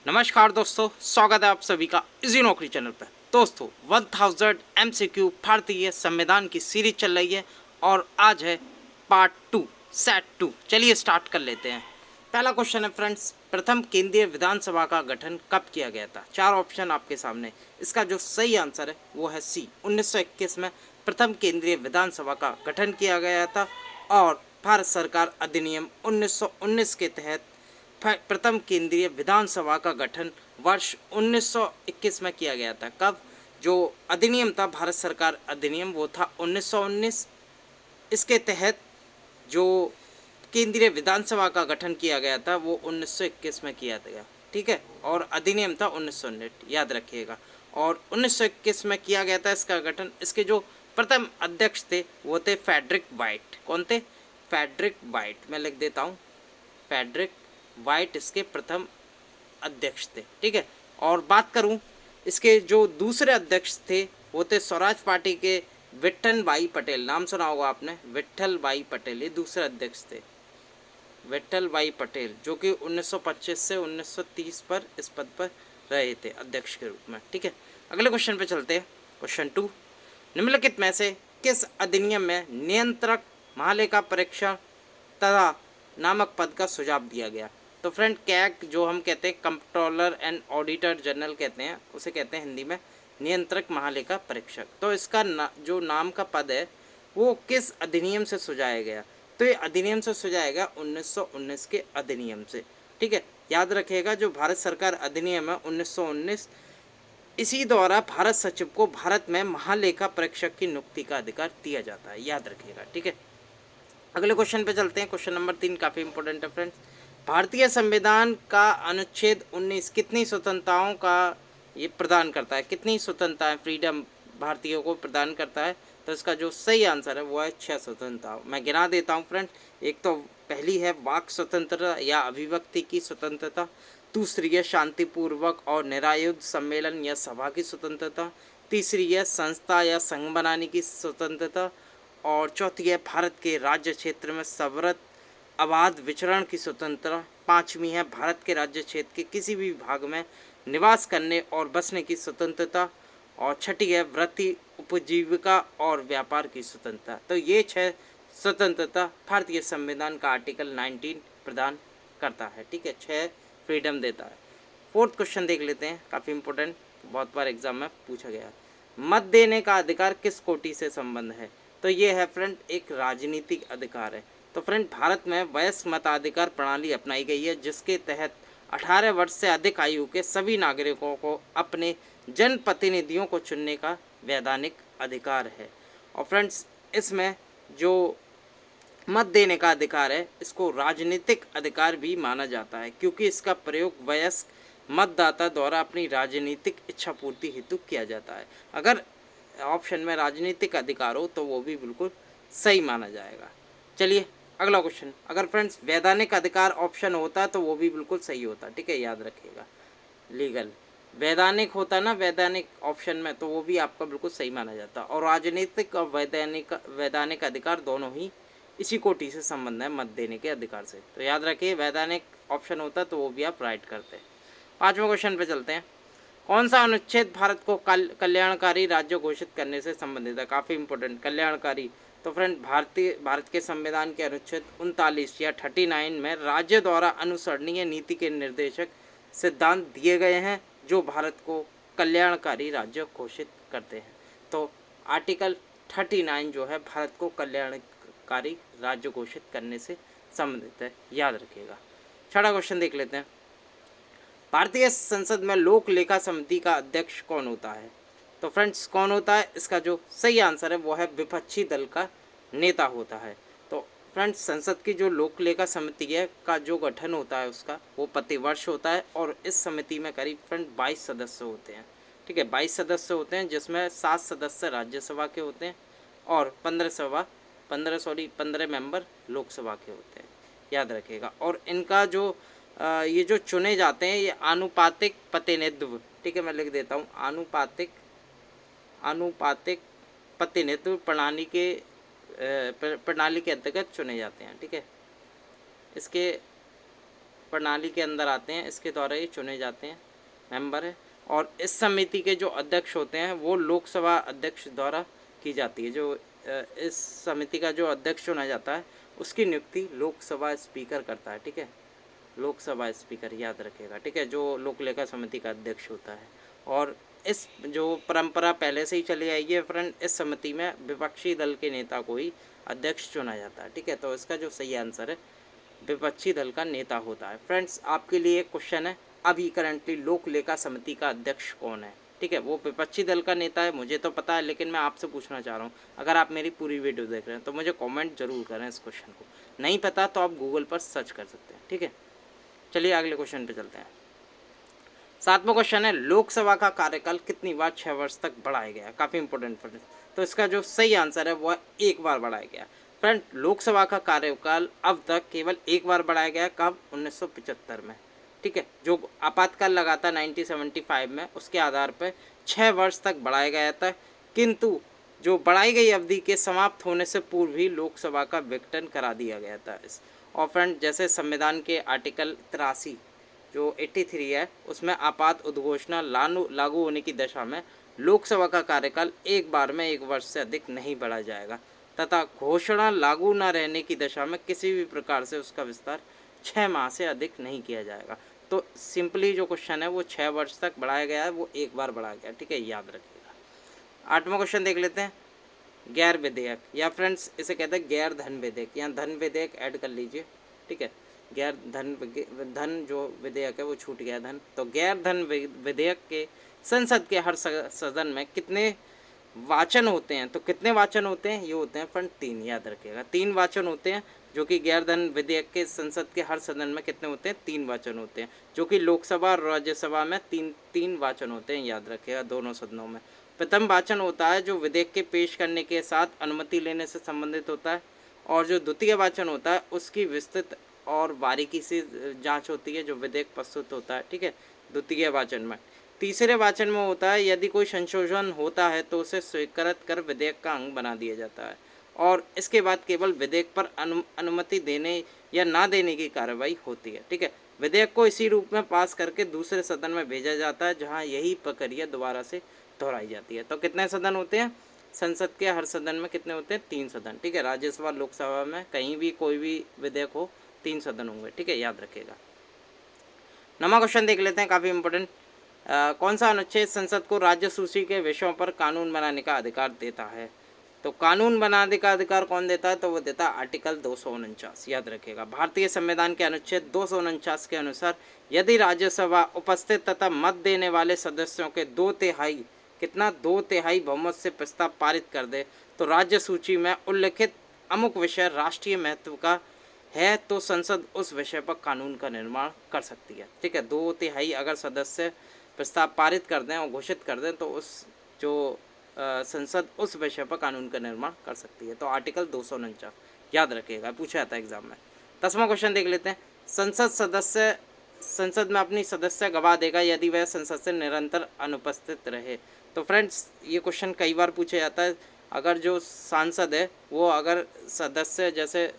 नमस्कार दोस्तों, स्वागत है आप सभी का इजी नौकरी चैनल पर। दोस्तों 1000 MCQ भारतीय संविधान की सीरीज चल रही है और आज है पार्ट 2 सेट 2। चलिए स्टार्ट कर लेते हैं। पहला क्वेश्चन है फ्रेंड्स, प्रथम केंद्रीय विधानसभा का गठन कब किया गया था? चार ऑप्शन आपके सामने। इसका जो सही आंसर है वो है सी, 1921 में प्रथम केंद्रीय विधानसभा का गठन किया गया था और भारत सरकार अधिनियम 1919 के तहत प्रथम केंद्रीय विधानसभा का गठन वर्ष 1921 में किया गया था। कब? जो अधिनियम था, भारत सरकार अधिनियम, वो था 1919। इसके तहत जो केंद्रीय विधानसभा का गठन किया गया था वो 1921 में किया गया। ठीक है, और अधिनियम था 1919, याद रखिएगा। और 1921 में किया गया था इसका गठन। इसके जो प्रथम अध्यक्ष थे वो थे फ्रेडरिक वाइट। कौन थे? Frederick White. मैं लिख देता हूँ, फ्रेडरिक वाइट इसके प्रथम अध्यक्ष थे। ठीक है, और बात करूं इसके जो दूसरे अध्यक्ष थे वो थे स्वराज पार्टी के विट्ठल भाई पटेल। नाम सुना होगा आपने, विट्ठल भाई पटेल, ये दूसरे अध्यक्ष थे। विट्ठल भाई पटेल जो कि 1925 से 1930 पर इस पद पर रहे थे अध्यक्ष के रूप में। ठीक है, अगले क्वेश्चन पे चलते हैं। क्वेश्चन 2, निम्नलिखित में से किस अधिनियम में नियंत्रक महालेखा परीक्षण तथा नामक पद का सुझाव दिया गया? तो फ्रेंड, कैग जो हम कहते हैं, कंट्रोलर एंड ऑडिटर जनरल कहते हैं, उसे कहते हैं हिंदी में नियंत्रक महालेखा परीक्षक। तो इसका जो नाम का पद है वो किस अधिनियम से सुझाया गया? तो ये अधिनियम से सुझाया गया 1919 के अधिनियम से। ठीक है, याद रखिएगा, जो भारत सरकार अधिनियम है 1919, इसी द्वारा भारत सचिव को भारत में महालेखा परीक्षक की नियुक्ति का अधिकार दिया जाता है, याद रखिएगा। ठीक है, अगले क्वेश्चन पे चलते हैं। क्वेश्चन नंबर 3 काफ़ी इंपॉर्टेंट है फ्रेंड्स। भारतीय संविधान का अनुच्छेद 19 कितनी स्वतंत्रताओं का ये प्रदान करता है? कितनी स्वतंत्रताएं, फ्रीडम भारतीयों को प्रदान करता है? तो इसका जो सही आंसर है वो है 6 स्वतंत्रताओं। मैं गिना देता हूँ फ्रेंड्स। एक तो पहली है वाक स्वतंत्रता या अभिव्यक्ति की स्वतंत्रता। दूसरी है शांतिपूर्वक और निरायुध सम्मेलन या सभा की स्वतंत्रता। तीसरी है संस्था या संघ बनाने की स्वतंत्रता। और चौथी है भारत के राज्य क्षेत्र में सर्वत्र अबाध विचरण की स्वतंत्रता। पांचवी है भारत के राज्य क्षेत्र के किसी भी भाग में निवास करने और बसने की स्वतंत्रता। और छठी है वृत्ति, उपजीविका और व्यापार की स्वतंत्रता। तो ये 6 स्वतंत्रता भारतीय संविधान का आर्टिकल 19 प्रदान करता है। ठीक है, 6 फ्रीडम देता है। फोर्थ क्वेश्चन देख लेते हैं, काफ़ी इंपॉर्टेंट, बहुत बार एग्जाम में पूछा गया है। मत देने का अधिकार किस कोटि से संबंध है? तो ये है फ्रेंड एक राजनीतिक अधिकार है। तो फ्रेंड, भारत में वयस्क मताधिकार प्रणाली अपनाई गई है जिसके तहत 18 वर्ष से अधिक आयु के सभी नागरिकों को अपने जनप्रतिनिधियों को चुनने का वैधानिक अधिकार है। और फ्रेंड्स, इसमें जो मत देने का अधिकार है इसको राजनीतिक अधिकार भी माना जाता है क्योंकि इसका प्रयोग वयस्क मतदाता द्वारा अपनी राजनीतिक इच्छा पूर्ति हेतु किया जाता है। अगर ऑप्शन में राजनीतिक अधिकार हो तो वो भी बिल्कुल सही माना जाएगा। चलिए अगला क्वेश्चन। अगर फ्रेंड्स वैधानिक अधिकार ऑप्शन होता तो वो भी बिल्कुल सही होता। ठीक है, याद रखिएगा, लीगल वैधानिक होता ना, वैधानिक ऑप्शन में, तो वो भी आपका बिल्कुल सही माना जाता। और राजनीतिक और वैधानिक अधिकार दोनों ही इसी कोटि से संबंध है मत देने के अधिकार से। तो याद रखिए, वैधानिक ऑप्शन होता तो वो भी आप राइट करते। पाँचवें क्वेश्चन पे चलते हैं। कौन सा अनुच्छेद भारत को कल्याणकारी राज्य घोषित करने से संबंधित है? काफ़ी इंपॉर्टेंट, कल्याणकारी। तो फ्रेंड, भारत के संविधान के अनुच्छेद 39 या 39 में राज्य द्वारा अनुसरणीय नीति के निर्देशक सिद्धांत दिए गए हैं जो भारत को कल्याणकारी राज्य घोषित करते हैं। तो आर्टिकल 39 जो है भारत को कल्याणकारी राज्य घोषित करने से संबंधित है, याद रखिएगा। छठा क्वेश्चन देख लेते हैं। भारतीय संसद में लोक लेखा समिति का अध्यक्ष कौन होता है? तो फ्रेंड्स, कौन होता है? इसका जो सही आंसर है वो है विपक्षी दल का नेता होता है। तो फ्रेंड्स, संसद की जो लोक लेखा समिति है का जो गठन होता है उसका वो प्रतिवर्ष होता है और इस समिति में करीब फ्रेंड 22 सदस्य होते हैं। ठीक है, 22 सदस्य होते हैं जिसमें 7 सदस्य राज्यसभा के होते हैं और 15 मेंबर लोकसभा के होते हैं, याद रखिएगा। और इनका जो ये जो चुने जाते हैं ये आनुपातिक प्रतिनिधित्व, ठीक है, मैं लिख देता हूँ, आनुपातिक प्रतिनिधित्व प्रणाली के अंतर्गत चुने जाते हैं। ठीक है, इसके प्रणाली के अंदर आते हैं, इसके द्वारा ये चुने जाते हैं, मेंबर है। और इस समिति के जो अध्यक्ष होते हैं वो लोकसभा अध्यक्ष द्वारा की जाती है। जो इस समिति का जो अध्यक्ष चुना जाता है उसकी नियुक्ति लोकसभा स्पीकर करता है, ठीक है, लोकसभा स्पीकर, याद रखिएगा, ठीक है, जो लोक लेखा समिति का अध्यक्ष होता है। और इस जो परंपरा पहले से ही चली आई है फ्रेंड, इस समिति में विपक्षी दल के नेता को ही अध्यक्ष चुना जाता है, ठीक है। तो इसका जो सही आंसर है विपक्षी दल का नेता होता है। फ्रेंड्स, आपके लिए एक क्वेश्चन है, अभी करंटली लोक लेखा समिति का अध्यक्ष कौन है, ठीक है। वो विपक्षी दल का नेता है, मुझे तो पता है, लेकिन मैं आपसे पूछना चाह रहा हूँ, अगर आप मेरी पूरी वीडियो देख रहे हैं तो मुझे कमेंट जरूर करें इस क्वेश्चन को। नहीं पता तो आप गूगल पर सर्च कर सकते हैं, ठीक है। चलिए अगले क्वेश्चन पे चलते हैं। 7वां क्वेश्चन है, लोकसभा का कार्यकाल कितनी बार 6 वर्ष तक बढ़ाया गया? काफ़ी इंपॉर्टेंट फ्रेंड। तो इसका जो सही आंसर है वह एक बार बढ़ाया गया। फ्रेंड, लोकसभा का कार्यकाल अब तक केवल एक बार बढ़ाया गया, कब? 1975 में, ठीक है। जो आपातकाल लगा था 1975 में, उसके आधार पर 6 वर्ष तक बढ़ाया गया था, किंतु जो बढ़ाई गई अवधि के समाप्त होने से पूर्व ही लोकसभा का विघटन करा दिया गया था। इस और फ्रेंड, जैसे संविधान के आर्टिकल 83 जो 83 है, उसमें आपात उद्घोषणा लागू होने की दशा में लोकसभा का कार्यकाल एक बार में 1 वर्ष से अधिक नहीं बढ़ाया जाएगा, तथा घोषणा लागू न रहने की दशा में किसी भी प्रकार से उसका विस्तार 6 माह से अधिक नहीं किया जाएगा। तो सिंपली जो क्वेश्चन है वो 6 वर्ष तक बढ़ाया गया है, वो एक बार बढ़ाया गया, ठीक है, याद रखिएगा। 8वां क्वेश्चन देख लेते हैं, गैर विधेयक, या फ्रेंड्स इसे कहते हैं गैर धन विधेयक, यहाँ धन विधेयक ऐड कर लीजिए, ठीक है। गैर धन जो विधेयक है वो छूट गया धन। तो गैर धन विधेयक के संसद के हर सदन में कितने वाचन होते हैं? तो कितने वाचन होते हैं? ये होते हैं फ्रेंड 3, याद रखिएगा, 3 वाचन होते हैं। जो कि गैर धन विधेयक के संसद के हर सदन में कितने होते हैं? 3 वाचन होते हैं। जो कि लोकसभा और राज्यसभा में 3 वाचन होते हैं, याद रखिएगा, दोनों सदनों में। प्रथम वाचन होता है जो विधेयक के पेश करने के साथ अनुमति लेने से संबंधित होता है, और जो द्वितीय वाचन होता है उसकी विस्तृत और बारीकी से जांच होती है जो विधेयक प्रस्तुत होता है, ठीक है, द्वितीय वाचन में। तीसरे वाचन में होता है यदि कोई संशोधन होता है तो उसे स्वीकृत कर विधेयक का अंग बना दिया जाता है, और इसके बाद केवल विधेयक पर अनुमति देने या ना देने की कार्रवाई होती है, ठीक है। विधेयक को इसी रूप में पास करके दूसरे सदन में भेजा जाता है, जहाँ यही प्रक्रिया दोबारा से दोहराई जाती है। तो कितने सदन होते हैं? संसद के हर सदन में कितने होते हैं? 3 सदन, ठीक है। राज्यसभा लोकसभा में कहीं भी कोई भी विधेयक हो 3 सदन होंगे, ठीक है, याद रखिएगा। 9वां क्वेश्चन देख लेते हैं, काफ़ी इंपॉर्टेंट। कौन सा अनुच्छेद संसद को राज्य सूची के विषयों पर कानून बनाने का अधिकार देता है? तो कानून बनाने का अधिकार कौन देता है? तो वो देता है आर्टिकल 249, याद रखिएगा। भारतीय संविधान के अनुच्छेद 249 के अनुसार यदि राज्यसभा उपस्थित तथा मत देने वाले सदस्यों के 2/3 कितना 2/3 बहुमत से प्रस्ताव पारित कर दे तो राज्य सूची में उल्लिखित अमुक विषय राष्ट्रीय महत्व का है तो संसद उस विषय पर कानून का निर्माण कर सकती है, ठीक है। 2/3 अगर सदस्य प्रस्ताव पारित कर दें और घोषित कर दें तो उस जो संसद उस विषय पर कानून का निर्माण कर सकती है। तो आर्टिकल 249 याद रखिएगा, पूछा जाता है एग्जाम में। 10वां क्वेश्चन देख लेते हैं, संसद में अपनी सदस्य गवा देगा यदि वह संसद से निरंतर अनुपस्थित रहे। तो फ्रेंड्स, ये क्वेश्चन कई बार पूछा जाता है। अगर जो सांसद है वो अगर सदस्य, जैसे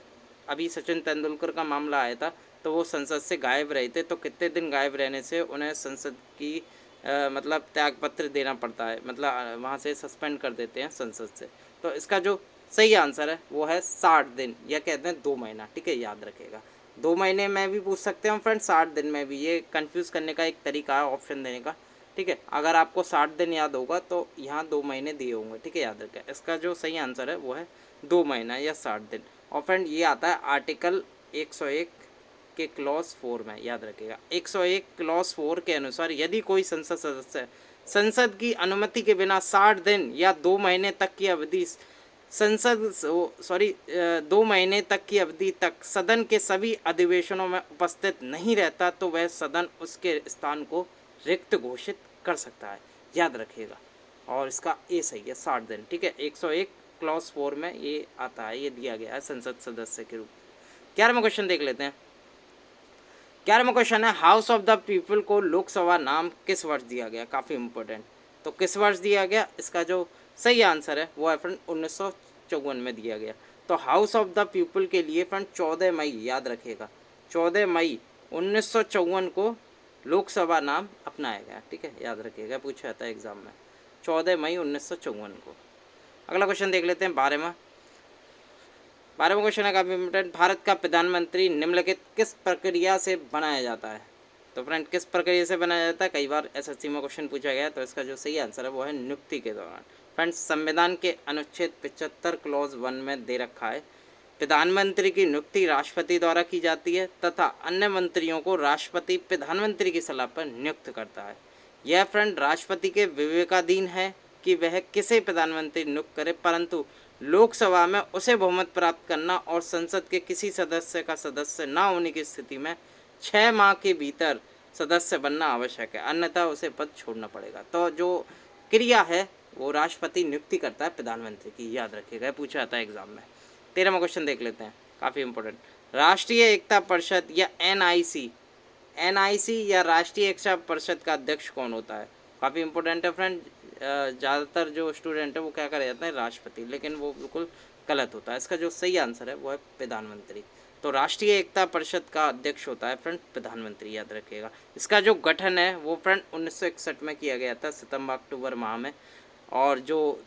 अभी सचिन तेंदुलकर का मामला आया था, तो वो संसद से गायब रहे थे, तो कितने दिन गायब रहने से उन्हें संसद की मतलब त्यागपत्र देना पड़ता है, मतलब वहाँ से सस्पेंड कर देते हैं संसद से। तो इसका जो सही आंसर है वो है 60 दिन, या कहते हैं 2 महीना, ठीक है, याद रखिएगा। 2 महीने में भी पूछ सकते हैं फ्रेंड, 60 दिन में भी, ये कंफ्यूज करने का एक तरीका है ऑप्शन देने का, ठीक है। अगर आपको 60 दिन याद होगा तो यहाँ 2 महीने दिए होंगे, ठीक है, याद रखें। इसका जो सही आंसर है वो है 2 महीना या 60 दिन। और फ्रेंड, ये आता है आर्टिकल 101 के क्लॉज 4 में, याद रखिएगा। 101 क्लॉज 4 के अनुसार यदि कोई संसद सदस्य संसद की अनुमति के बिना 60 दिन या 2 महीने तक की अवधि 2 महीने तक की अवधि तक सदन के सभी अधिवेशनों में उपस्थित नहीं रहता तो वह सदन उसके स्थान को रिक्त घोषित कर सकता है, याद रखिएगा। और इसका ए सही है, 60 दिन, ठीक है। 101 क्लॉज 4 में ये आता है, ये दिया गया है संसद सदस्य के रूप में। 11वां क्वेश्चन देख लेते हैं। 11वां क्वेश्चन है, हाउस ऑफ द पीपल को लोकसभा नाम किस वर्ष दिया गया? काफ़ी इंपॉर्टेंट। तो किस वर्ष दिया गया? इसका जो सही आंसर है वो है फ्रेंड 1954 में दिया गया। तो हाउस ऑफ द पीपल के लिए फ्रेंड 14 मई, याद रखिएगा, 14 मई 1954 को लोकसभा नाम अपनाया गया, ठीक है, याद रखिएगा, पूछा जाता है एग्जाम में, 14 मई 1954 को। अगला क्वेश्चन देख लेते हैं 12वां क्वेश्चन है काफी इम्पोर्टेंट। भारत का प्रधानमंत्री निम्नलिखित किस प्रक्रिया से बनाया जाता है? तो फ्रेंड किस प्रक्रिया से बनाया जाता है, कई बार एसएससी में क्वेश्चन पूछा गया, तो इसका जो सही आंसर है वो है नियुक्ति के दौरान। फ्रेंड्स, संविधान के अनुच्छेद 75 क्लॉज 1 में दे रखा है, प्रधानमंत्री की नियुक्ति राष्ट्रपति द्वारा की जाती है तथा अन्य मंत्रियों को राष्ट्रपति प्रधानमंत्री की सलाह पर नियुक्त करता है। यह फ्रेंड राष्ट्रपति के विवेकाधीन है कि वह किसे प्रधानमंत्री नियुक्त करे, परंतु लोकसभा में उसे बहुमत प्राप्त करना और संसद के किसी सदस्य का सदस्य न होने की स्थिति में 6 माह के भीतर सदस्य बनना आवश्यक है, अन्यथा उसे पद छोड़ना पड़ेगा। तो जो क्रिया है वो राष्ट्रपति नियुक्ति करता है प्रधानमंत्री की, याद रखिएगा, पूछा जाता है एग्जाम में। 13वां क्वेश्चन देख लेते हैं, काफ़ी इंपॉर्टेंट। राष्ट्रीय एकता परिषद या एनआईसी या राष्ट्रीय एकता परिषद का अध्यक्ष कौन होता है? काफ़ी इंपॉर्टेंट है फ्रेंड। ज़्यादातर जो स्टूडेंट है वो क्या करे जाते हैं, राष्ट्रपति, लेकिन वो बिल्कुल गलत होता है। इसका जो सही आंसर है वो है प्रधानमंत्री। तो राष्ट्रीय एकता परिषद का अध्यक्ष होता है फ्रेंड प्रधानमंत्री, याद रखिएगा। इसका जो गठन है वो फ्रेंड 1961 में किया गया था, सितंबर अक्टूबर माह में। और जो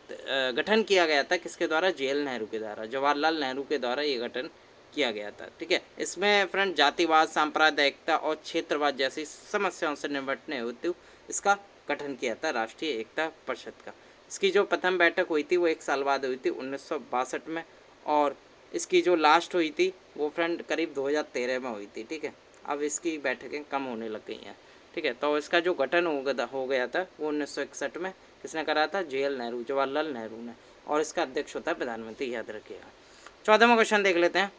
गठन किया गया था किसके द्वारा? जेएल नेहरू के द्वारा, जवाहरलाल नेहरू के द्वारा ये गठन किया गया था, ठीक है। इसमें फ्रेंड जातिवाद, सांप्रदायिकता और क्षेत्रवाद जैसी समस्याओं से निपटने हेतु इसका गठन किया था राष्ट्रीय एकता परिषद का। इसकी जो प्रथम बैठक हुई थी वो 1 साल बाद हुई थी 1962 में, और इसकी जो लास्ट हुई थी वो फ्रेंड करीब 2013 में हुई थी, ठीक है। अब इसकी बैठकें कम होने लग गई हैं, ठीक है। तो इसका जो गठन हो गया था वो 1961 में किसने करा था? जेएल नेहरू, जवाहरलाल नेहरू ने, और इसका अध्यक्ष होता है प्रधानमंत्री, याद रखिएगा। 14वां क्वेश्चन देख लेते हैं।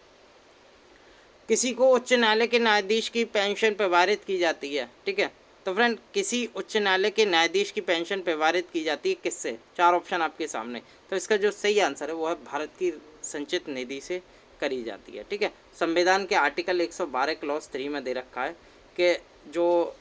किसी को उच्च न्यायालय के न्यायाधीश की पेंशन प्रभारित की जाती है, ठीक है। तो फ्रेंड किसी उच्च न्यायालय के न्यायाधीश की पेंशन प्रभारित की जाती है किससे? 4 ऑप्शन आपके सामने। तो इसका जो सही आंसर है वो है भारत की संचित निधि से करी जाती है, ठीक है। संविधान के आर्टिकल 112 क्लॉज 3 में दे रखा है कि जो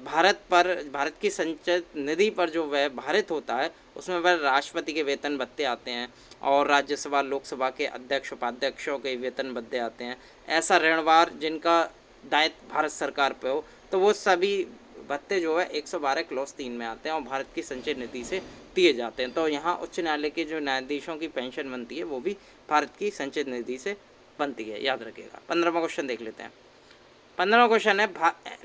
भारत की संचित निधि पर जो व्यय भारित होता है उसमें वह राष्ट्रपति के वेतन भत्ते आते हैं, और राज्यसभा लोकसभा के अध्यक्ष उपाध्यक्षों के वेतन भत्ते आते हैं। ऐसा ऋणभार जिनका दायित्व भारत सरकार पे हो, तो वो सभी भत्ते जो है 112 क्लॉज 3 में आते हैं और भारत की संचय निधि से दिए जाते हैं। तो यहाँ उच्च न्यायालय के जो न्यायाधीशों की पेंशन बनती है वो भी भारत की संचय निधि से बनती है, याद रखिएगा। 15वां क्वेश्चन देख लेते हैं। 15वां क्वेश्चन है,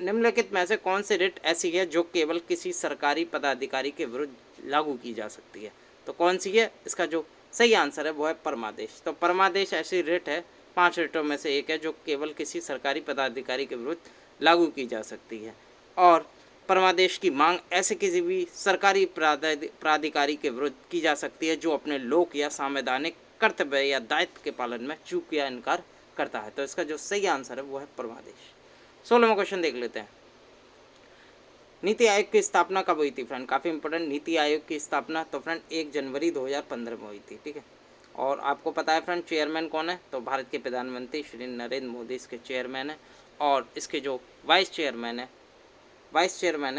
निम्नलिखित में से कौन सी रिट ऐसी है जो केवल किसी सरकारी पदाधिकारी के विरुद्ध लागू की जा सकती है? तो कौन सी है? इसका जो सही आंसर है वो है परमादेश। तो परमादेश ऐसी रिट है, 5 रिटों में से एक है जो केवल किसी सरकारी पदाधिकारी के विरुद्ध लागू की जा सकती है, और परमादेश की मांग ऐसे किसी भी सरकारी प्राधिकारी के विरुद्ध की जा सकती है जो अपने लोक या संवैधानिक कर्तव्य या दायित्व के पालन में चूक या इनकार करता है। तो इसका जो सही आंसर है वो है परमादेश। 16वां क्वेश्चन देख लेते हैं। नीति आयोग की स्थापना कब हुई थी फ्रेंड? काफ़ी इंपॉर्टेंट, नीति आयोग की स्थापना तो फ्रेंड 1 जनवरी 2015 में हुई थी, ठीक है। और आपको पता है फ्रेंड चेयरमैन कौन है? तो भारत के प्रधानमंत्री श्री नरेंद्र मोदी इसके चेयरमैन है, और इसके जो वाइस चेयरमैन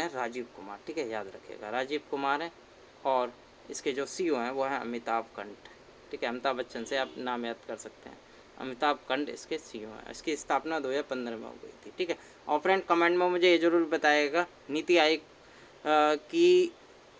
है राजीव कुमार, ठीक है, याद रखिएगा, राजीव कुमार है। और इसके जो सीईओ हैं वो हैं अमिताभ कंठ, ठीक है, अमिताभ बच्चन से आप नाम याद कर सकते हैं, अमिताभ कंठ इसके सीईओ हैं। इसकी स्थापना 2015 में हो गई थी, ठीक है। और फ्रेंड कमेंट में मुझे ये जरूर बताइएगा नीति आयोग की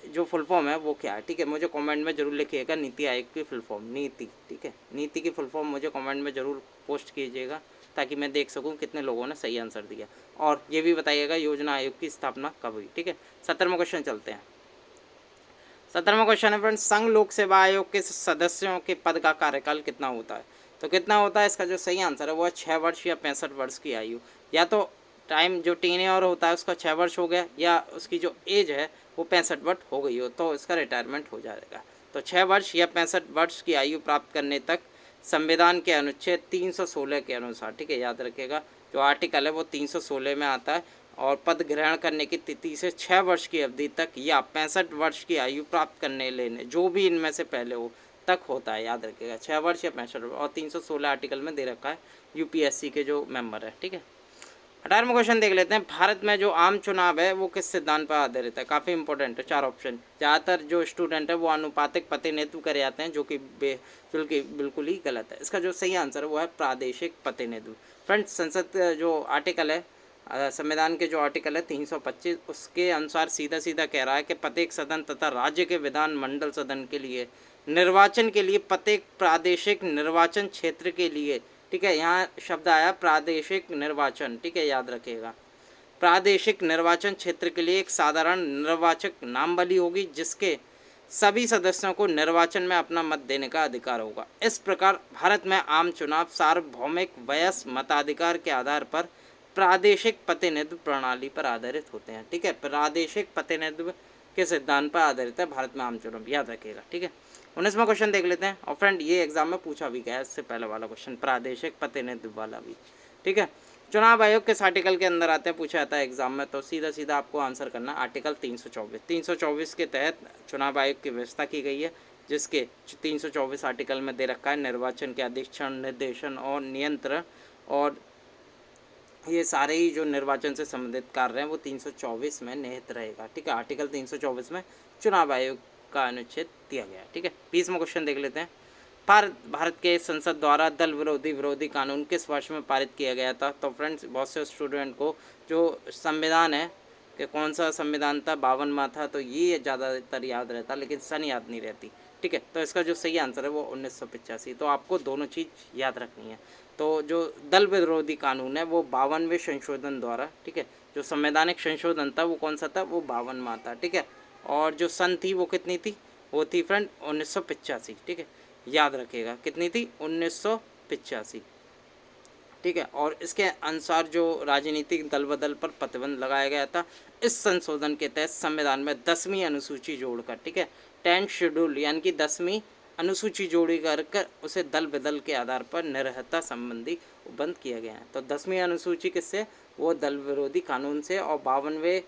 जो फुल फॉर्म है वो क्या है, ठीक है। मुझे कमेंट में जरूर लिखिएगा नीति आयोग की फुल फॉर्म, नीति, ठीक है, नीति की फुल फॉर्म मुझे कमेंट में ज़रूर पोस्ट कीजिएगा ताकि मैं देख सकूं कितने लोगों ने सही आंसर दिया। और ये भी बताइएगा योजना आयोग की स्थापना कब हुई, ठीक है। 17वां क्वेश्चन चलते हैं। 17वां क्वेश्चन है फ्रेंड, संघ लोक सेवा आयोग के सदस्यों के पद का कार्यकाल कितना होता है? तो कितना होता है? इसका जो सही आंसर है वो है 6 वर्ष या 65 वर्ष की आयु। या तो टाइम जो टेन्योर होता है उसका 6 वर्ष हो गया, या उसकी जो एज है वो 65 वर्ष हो गई हो तो इसका रिटायरमेंट हो जाएगा। तो 6 वर्ष या 65 वर्ष की आयु प्राप्त करने तक संविधान के अनुच्छेद 316 के अनुसार, ठीक है, याद रखिएगा, जो आर्टिकल है वो 316 में आता है, और पद ग्रहण करने की तिथि से 6 वर्ष की अवधि तक या 65 वर्ष की आयु प्राप्त करने लेने जो भी इनमें से पहले हो तक होता है, याद रखिएगा, 6 वर्ष या 65 वर्ष। और 316 आर्टिकल में दे रखा है यूपीएससी के जो मेंबर है, ठीक है। 18वां क्वेश्चन देख लेते हैं। भारत में जो आम चुनाव है वो किस सिद्धांत पर आधारित है? काफ़ी इंपॉर्टेंट है, 4 ऑप्शन। ज़्यादातर जो स्टूडेंट है वो अनुपातिक प्रतिनिधित्व करे जाते हैं जो कि बिल्कुल ही गलत है। इसका जो सही आंसर है वो है प्रादेशिक प्रतिनिधित्व। फ्रेंड्स संसद जो आर्टिकल है संविधान के जो आर्टिकल है 325 उसके अनुसार सीधा सीधा कह रहा है कि प्रत्येक सदन तथा राज्य के विधान मंडल सदन के लिए निर्वाचन के लिए प्रत्येक प्रादेशिक निर्वाचन क्षेत्र के लिए, ठीक है, यहाँ शब्द आया प्रादेशिक निर्वाचन, ठीक है, याद रखिएगा, प्रादेशिक निर्वाचन क्षेत्र के लिए एक साधारण निर्वाचक नामावली होगी जिसके सभी सदस्यों को निर्वाचन में अपना मत देने का अधिकार होगा। इस प्रकार भारत में आम चुनाव सार्वभौमिक वयस्क मताधिकार के आधार पर प्रादेशिक प्रतिनिधित्व प्रणाली पर आधारित होते हैं, ठीक है, प्रादेशिक प्रतिनिधित्व के सिद्धांत पर आधारित है भारत में आम चुनाव, याद रखिएगा, ठीक है। 19वां क्वेश्चन देख लेते हैं। और फ्रेंड ये एग्जाम में पूछा भी गया है, इससे पहले वाला क्वेश्चन प्रादेशिक प्रतिनिधित्व वाला भी, ठीक है। चुनाव आयोग के आर्टिकल के अंदर आते हैं, पूछा जाता है एग्जाम में, तो सीधा सीधा आपको आंसर करना आर्टिकल 324 के तहत चुनाव आयोग की व्यवस्था की गई है, जिसके 324 आर्टिकल में दे रखा है निर्वाचन के अधीक्षण, निर्देशन और नियंत्रण, और ये सारे ही जो निर्वाचन से संबंधित कार्य हैं वो 324 में निहित रहेगा, ठीक है। आर्टिकल 324 में चुनाव आयोग का अनुच्छेद दिया गया है, ठीक है। 20वां क्वेश्चन देख लेते हैं। भारत के संसद द्वारा दल विरोधी कानून किस वर्ष में पारित किया गया था? तो फ्रेंड्स बहुत से स्टूडेंट को जो संविधान है कि कौन सा संविधान था, 52वां था, तो ये ज़्यादातर याद रहता, लेकिन सन याद नहीं रहती, ठीक है। तो इसका जो सही आंसर है वो 1985। तो आपको दोनों चीज़ याद रखनी है। तो जो दल विरोधी कानून है वो 52वें संशोधन द्वारा, ठीक है, जो संवैधानिक संशोधन था वो कौन सा था, वो 52वां था, ठीक है। और जो सन थी वो कितनी थी, वो थी फ्रेंड 1985, ठीक है, याद रखिएगा, कितनी थी, 1985, ठीक है। और इसके अनुसार जो राजनीतिक दल बदल पर प्रतिबंध लगाया गया था, इस संशोधन के तहत संविधान में 10वीं अनुसूची जोड़कर, ठीक है, 10th शेड्यूल यानी कि 10वीं अनुसूची जोड़ी कर उसे दल बदल के आधार पर निरहता संबंधी बंद किया गया है। तो 10वीं अनुसूची किससे, वो दल विरोधी कानून से, और 52वें,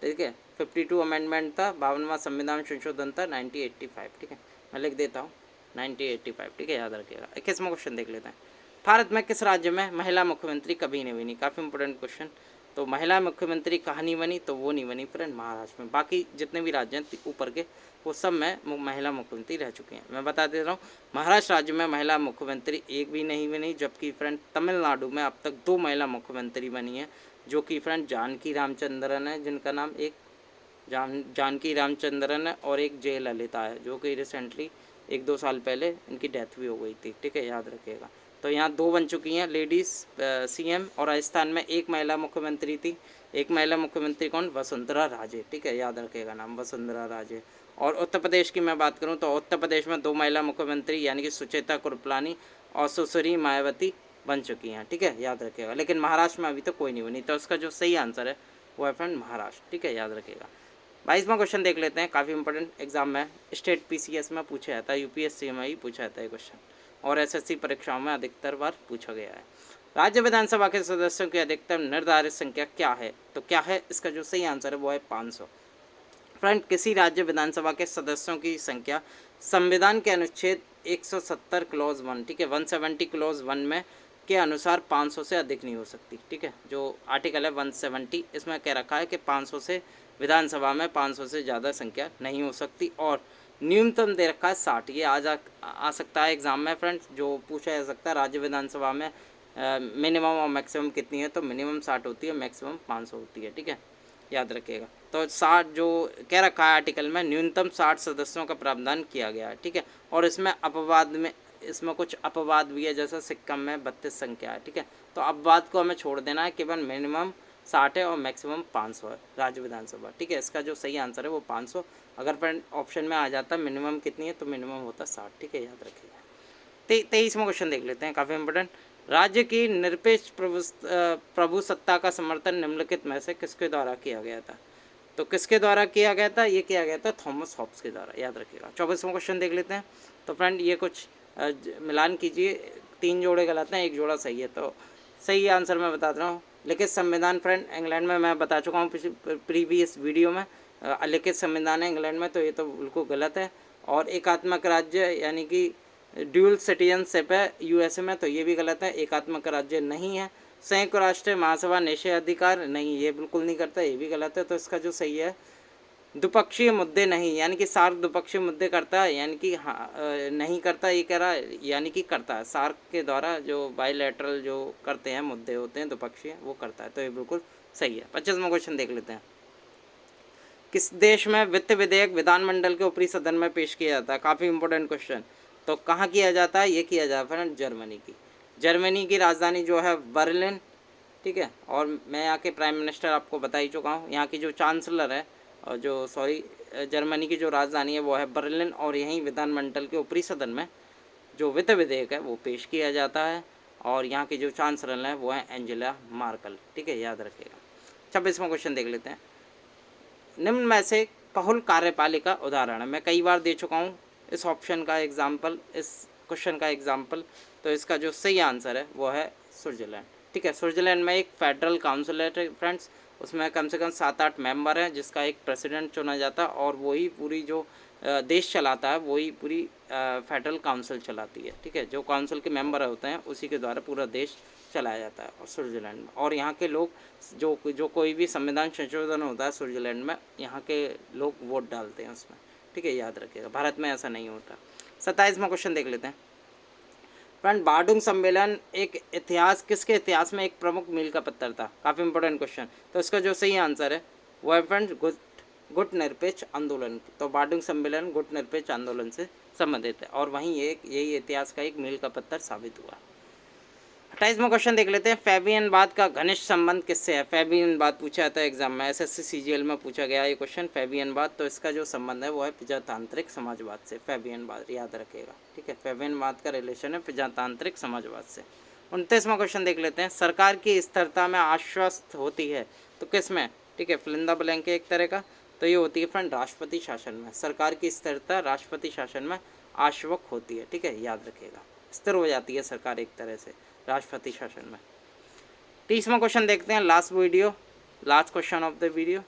ठीक है, 52 अमेंडमेंट था, 52वां संविधान संशोधन था 1985, ठीक है, मैं लिख देता हूँ 1985, ठीक है, याद रखिएगा। 21वां क्वेश्चन देख लेते हैं। भारत में किस राज्य में महिला मुख्यमंत्री कभी नहीं बनी? काफ़ी इंपॉर्टेंट क्वेश्चन। तो महिला मुख्यमंत्री कहाँ नहीं बनी, तो वो नहीं बनी फ्रेंड महाराष्ट्र में। बाकी जितने भी राज्य हैं ऊपर के वो सब में महिला मुख्यमंत्री रह चुके हैं। मैं बता दे रहा हूँ, महाराष्ट्र राज्य में महिला मुख्यमंत्री एक भी नहीं बनी, जबकि फ्रेंड तमिलनाडु में अब तक 2 महिला मुख्यमंत्री बनी है, जो कि फ्रेंड जानकी रामचंद्रन है, जिनका नाम एक जानकी रामचंद्रन है, और एक जयललिता है, जो कि रिसेंटली 1-2 साल पहले इनकी डेथ भी हो गई थी, ठीक है, याद रखिएगा। तो यहाँ 2 बन चुकी हैं लेडीज़ सीएम, और राजस्थान में 1 महिला मुख्यमंत्री थी। 1 महिला मुख्यमंत्री कौन, वसुंधरा राजे, ठीक है, याद रखिएगा नाम वसुंधरा राजे। और उत्तर प्रदेश की मैं बात करूँ तो उत्तर प्रदेश में 2 महिला मुख्यमंत्री यानी कि सुचेता कृपलानी और सुश्री मायावती बन चुकी हैं, ठीक है, याद रखिएगा। लेकिन महाराष्ट्र में अभी तो कोई नहीं बनी, तो उसका जो सही आंसर है वो है फ्रेंड महाराष्ट्र, ठीक है, याद रखिएगा। 22वां क्वेश्चन देख लेते हैं, काफ़ी इंपॉर्टेंट एग्जाम में स्टेट पीसीएस में पूछा जाता है, यूपीएससी में ही पूछा जाता है क्वेश्चन, और एसएससी परीक्षाओं में अधिकतर बार पूछा गया है। राज्य विधानसभा के सदस्यों की अधिकतम निर्धारित संख्या क्या है? तो क्या है, इसका जो सही आंसर है वो है 500। फ्रेंड किसी राज्य विधानसभा के सदस्यों की संख्या संविधान के अनुच्छेद 170 क्लॉज 1, ठीक है, 170 क्लॉज 1 में के अनुसार 500 से अधिक नहीं हो सकती, ठीक है। जो आर्टिकल है 170, इसमें कह रखा है कि 500 से विधानसभा में 500 से ज़्यादा संख्या नहीं हो सकती, और न्यूनतम दे रखा है 60। ये आ सकता है एग्जाम में फ्रेंड्स, जो पूछा जा सकता है राज्य विधानसभा में मिनिमम और मैक्सिमम कितनी है, तो मिनिमम 60 होती है, मैक्सिमम 500 होती है, ठीक है, याद रखिएगा। तो 60 जो कह रखा है आर्टिकल में, न्यूनतम 60 सदस्यों का प्रावधान किया गया है, ठीक है। और इसमें अपवाद में, इसमें कुछ अपवाद भी है, जैसा सिक्किम में 32 संख्या है, ठीक है। तो अपवाद को हमें छोड़ देना है, केवल मिनिमम 60 है और मैक्सिमम 500 है राज्य विधानसभा, ठीक है। इसका जो सही आंसर है वो 500। अगर फ्रेंड ऑप्शन में आ जाता मिनिमम कितनी है, तो मिनिमम होता 60, ठीक है, याद रखिएगा। 23वां क्वेश्चन देख लेते हैं, काफ़ी इंपॉर्टेंट। राज्य की निरपेक्ष प्रभुसत्ता का समर्थन निम्नलिखित में से किसके द्वारा किया गया था? तो किसके द्वारा किया गया था? ये किया गया था थॉमस हॉब्स के द्वारा, याद रखिएगा। 24वां क्वेश्चन देख लेते हैं। तो फ्रेंड ये कुछ मिलान कीजिए, 3 जोड़े गलत हैं, 1 जोड़ा सही है, तो सही आंसर मैं बता रहा हूँ। लिखित संविधान फ्रेंड इंग्लैंड में, मैं बता चुका हूँ प्रीवियस वीडियो में, लिखित संविधान है इंग्लैंड में, तो ये तो बिल्कुल गलत है। और एकात्मक राज्य यानी कि ड्यूल सिटीजनशिप है यूएसए में, तो ये भी गलत है, एकात्मक राज्य नहीं है। संयुक्त राष्ट्र महासभा निषेधाधिकार नहीं, ये बिल्कुल नहीं करता, ये भी गलत है। तो इसका जो सही है द्विपक्षीय मुद्दे नहीं, यानी कि सार्क द्विपक्षीय मुद्दे करता है, यानी कि हाँ नहीं करता ये कह रहा है, यानी कि करता है। सार्क के द्वारा जो बायलैटरल जो करते हैं मुद्दे होते हैं द्विपक्षीय, वो करता है। तो ये बिल्कुल सही है। 25वां क्वेश्चन देख लेते हैं। किस देश में वित्त विधेयक विधानमंडल के ऊपरी सदन में पेश किया जाता है? काफ़ी इंपॉर्टेंट क्वेश्चन। तो कहाँ किया जाता है? ये किया जाता है जर्मनी की। जर्मनी की राजधानी जो है बर्लिन, ठीक है। और मैं यहाँ के प्राइम मिनिस्टर आपको बता ही चुका हूँ। यहाँ की जो चांसलर है और जो जर्मनी की जो राजधानी है वो है बर्लिन, और यहीं विधानमंडल के ऊपरी सदन में जो वित्त विधेयक है वो पेश किया जाता है। और यहाँ की जो चांसलर है वो है एंजेला मार्कल, ठीक है, याद रखिएगा। 26वां क्वेश्चन देख लेते हैं। निम्न में से बहुल कार्यपालिका उदाहरण है? मैं कई बार दे चुका हूँ इस ऑप्शन का एग्जाम्पल, इस क्वेश्चन का एग्जाम्पल। तो इसका जो सही आंसर है वो है स्विट्जरलैंड, ठीक है। स्विट्जरलैंड में एक फेडरल काउंसिल है फ्रेंड्स, उसमें कम से कम 7-8 मेंबर हैं, जिसका एक प्रेसिडेंट चुना जाता है, और वही पूरी जो देश चलाता है वही पूरी फेडरल काउंसिल चलाती है, ठीक है। जो काउंसिल के मेंबर होते हैं उसी के द्वारा पूरा देश चलाया जाता है और स्विट्जरलैंड में। और यहाँ के लोग जो कोई भी संविधान संशोधन होता है स्विट्जरलैंड में, यहाँ के लोग वोट डालते हैं उसमें, ठीक है, याद रखिएगा। भारत में ऐसा नहीं होता। 27वां क्वेश्चन देख लेते हैं। फ्रेंड, बार्डुंग सम्मेलन किसके इतिहास में एक प्रमुख मील का पत्थर था? काफ़ी इंपॉर्टेंट क्वेश्चन। तो इसका जो सही आंसर है वो है फ्रेंड गुट निरपेक्ष आंदोलन। तो बार्डुंग सम्मेलन गुट निरपेक्ष आंदोलन से संबंधित है, और वहीं यही इतिहास का एक मील का पत्थर साबित हुआ। 28वां क्वेश्चन देख लेते हैं। फैबियनवाद का घनिष्ठ संबंध किससे है? फैबियनवाद पूछा जाता है एग्जाम में, एसएससी सीजीएल में पूछा गया ये क्वेश्चन, फैबियनवाद। तो इसका जो संबंध है वो है प्रजातांत्रिक समाजवाद से। फैबियनवाद याद रखेगा, ठीक है। फैबियनवाद का रिलेशन है प्रजातांत्रिक समाजवाद से। 29वां क्वेश्चन देख लेते हैं। सरकार की स्थिरता में आश्वस्त होती है तो किस में? ठीक है, फिलिंदा ब्लैंक एक तरह का। तो ये होती है फ्रेंड राष्ट्रपति शासन में। सरकार की स्थिरता राष्ट्रपति शासन में आश्वक होती है, ठीक है, याद रखिएगा। स्थिर हो जाती है सरकार एक तरह से राष्ट्रपति शासन में। 30वां क्वेश्चन देखते हैं, last question of the video.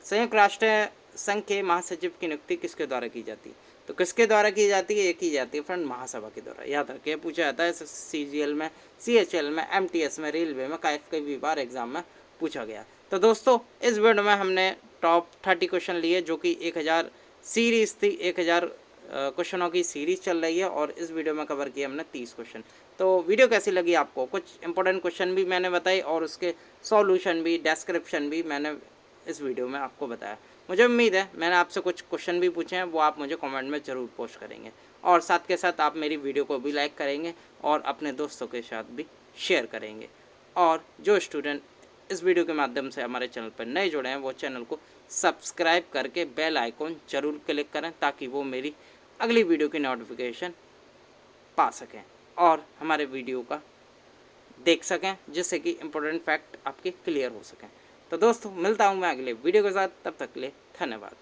संयुक्त राष्ट्र संघ के महासचिव की नियुक्ति किसके द्वारा की जाती है? तो किसके द्वारा की जाती है? ये की जाती है फ्रेंड महासभा के द्वारा। याद रखिए, पूछा जाता है सीजीएल में, सीएचएल में, एमटीएस में, रेलवे में, कई बार एग्जाम में पूछा गया। तो दोस्तों इस वीडियो में हमने टॉप 30 क्वेश्चन लिए, जो कि 1000 सीरीज थी, 1000 क्वेश्चनों की सीरीज चल रही है, और इस वीडियो में कवर किया हमने 30 क्वेश्चन। तो वीडियो कैसी लगी आपको? कुछ इंपॉर्टेंट क्वेश्चन भी मैंने बताए और उसके सॉल्यूशन भी, डिस्क्रिप्शन भी मैंने इस वीडियो में आपको बताया। मुझे उम्मीद है मैंने आपसे कुछ क्वेश्चन भी पूछे हैं, वो आप मुझे कमेंट में ज़रूर पोस्ट करेंगे, और साथ के साथ आप मेरी वीडियो को भी लाइक करेंगे और अपने दोस्तों के साथ भी शेयर करेंगे। और जो स्टूडेंट इस वीडियो के माध्यम से हमारे चैनल पर नए जुड़े हैं वो चैनल को सब्सक्राइब करके बेल आइकॉन जरूर क्लिक करें, ताकि वो मेरी अगली वीडियो की नोटिफिकेशन पा सकें और हमारे वीडियो का देख सकें, जिससे कि इम्पोर्टेंट फैक्ट आपके क्लियर हो सकें। तो दोस्तों मिलता हूँ मैं अगले वीडियो के साथ, तब तक के लिए धन्यवाद।